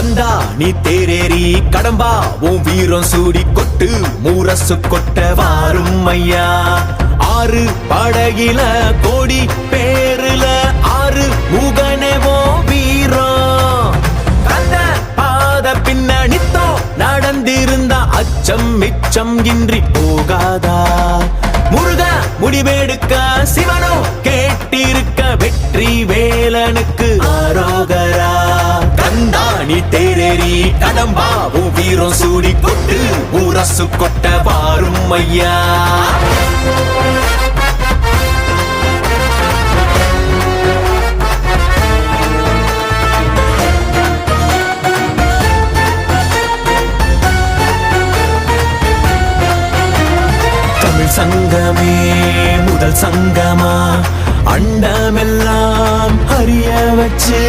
கந்தா நீ தேரேறி கடம்பா உன் வீரம் சூடி கொட்டு மூரசு கொட்ட வாரும் ஐயா. ஆறு படகில கோடி பேருல ஆறு முகனேவோ வீரம். கந்த பாத பின்னணித்தோ நடந்திருந்தா அச்சம் மிச்சம் இன்றி போகாதா. முருக முடிவெடுக்க சிவனோ கேட்டிருக்க வெற்றி வேலனுக்கு ஆரோகரா. கந்தாணி தேரேறி கடம்பாவும் வீரம் சூடி கொட்டு ஊரசு கொட்ட வாரும் ஐயா. தமிழ் சங்கமே முதல் சங்கமா அண்டமெல்லாம் அறிய வச்சு